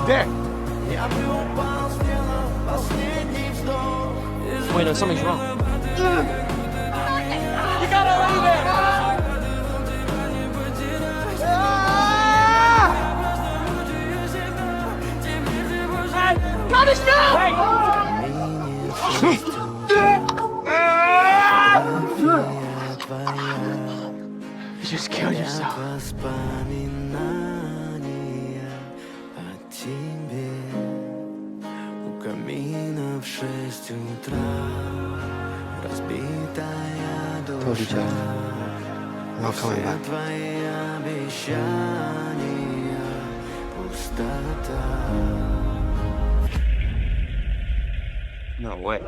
There. Wait, no, something's wrong. You gotta leave it! Got us now! You just killed yourself. Воспоминания о тебе у камина в 6 утра, разбитая душа, все твои обещания, пустота. No way.